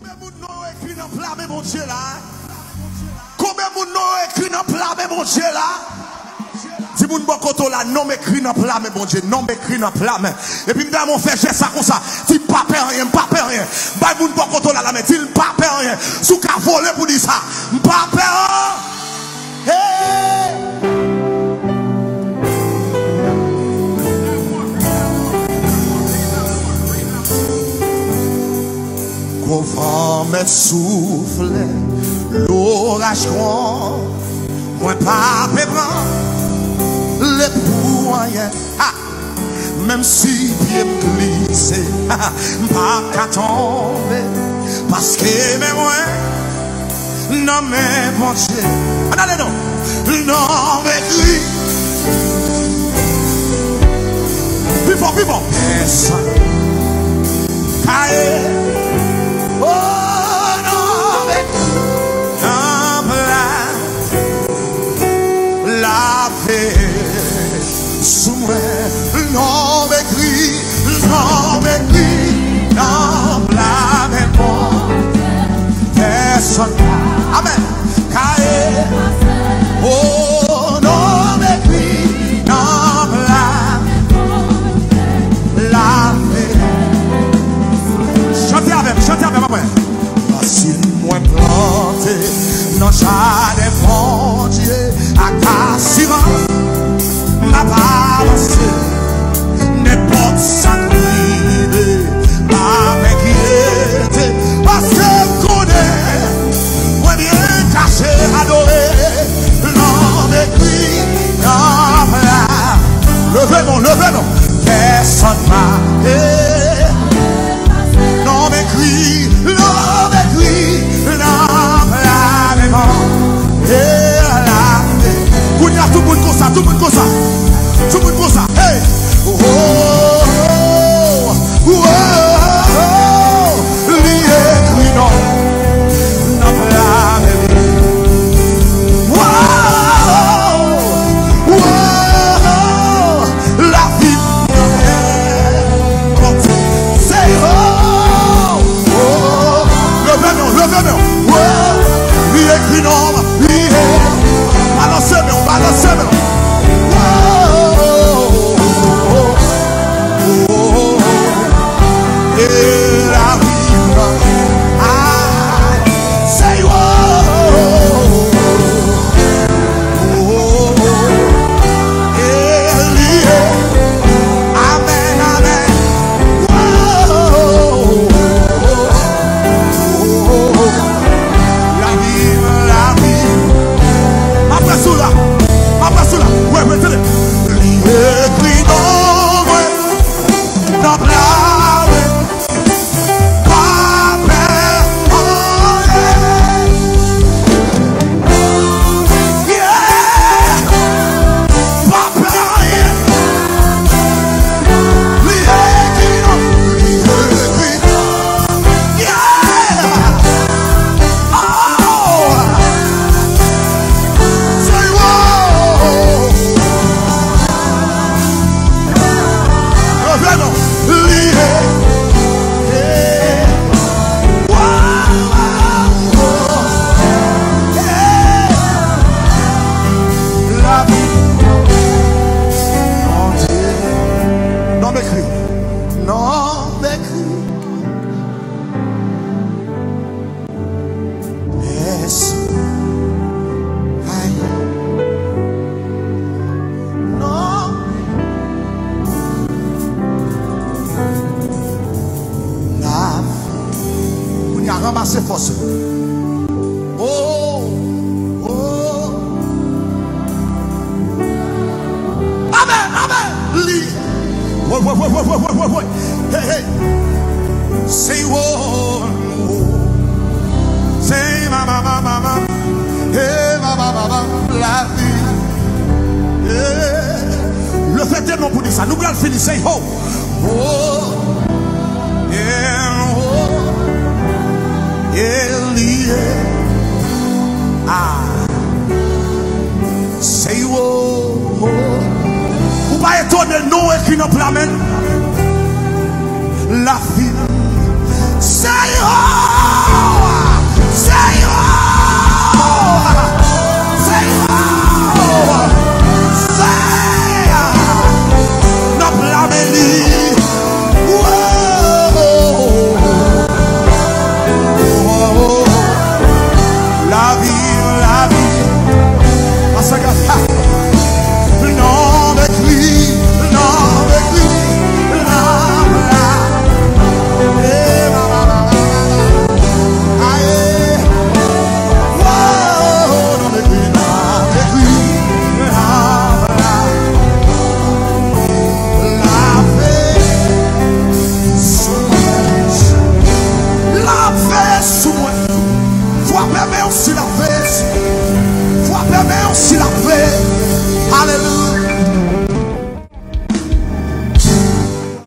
Combien de monde écrit dans plat, mais mon Dieu là? Combien de monde écrit dans plat, mais mon Dieu là? Si vous ne là, non m'écrit dans plat, mais mon Dieu, non m'écrit dans plat, mais. Et puis, m'dame, on fait ça comme ça. Tu pas peur rien, pas peur rien. Bah, vous ne là, mais tu pas peur rien. Sous qu'à voler pour dire ça. Pas peur. Hey! Qu'au vent me souffle, l'orage grand, moi pas pébrant, les poignets, même si pied me glisse, pas qu'à tomber, parce que mes moins, non mais mon Dieu, allez non, non mais crie, vivons, vivons, aïe. Oh non, mais non, la paix sous moi, non, mais crie, non, mais crie, non, la mais bon, personne, amen, caé, oh non, mais crie, non, la paix. Chantez avec moi. Facile, moins planté, non, j'allais bon Dieu, à Cassiran, n'a pas avancé, n'importe ça privé, pas m'inquiéter, parce que connaît, moi bien caché, adoré, non, m'écrit, non, là, levez-moi, personne m'a, non m'écris, non m'écris, non m'écris, et la paix. Vous y a tout le monde comme ça, tout le monde comme ça, tout le monde comme ça, hey, oh, oh, oh, oh, oh, l'écrit non, non m'écris, wow, wow, la vie, c'est levez-moi, lui écrit non, lui est, balancez-moi, et la vie, say et lié, amen, amen, après cela, ouais, tenez. L'écrit non, ouais, dans la ouais, pas peur, oh yeah, pas peur, l'écrit non, yeah, oh. Ramasser force. Oh, oh. Amen, amen. Li. Ouais. Hey. Say oh. Say mama. Hey mama. La vie. Le fait est non pour dire ça. Nous allons finir. Say oh. Oh. Yeah. Elie, say wo, vous pas étonner nous qui nous plamène la vie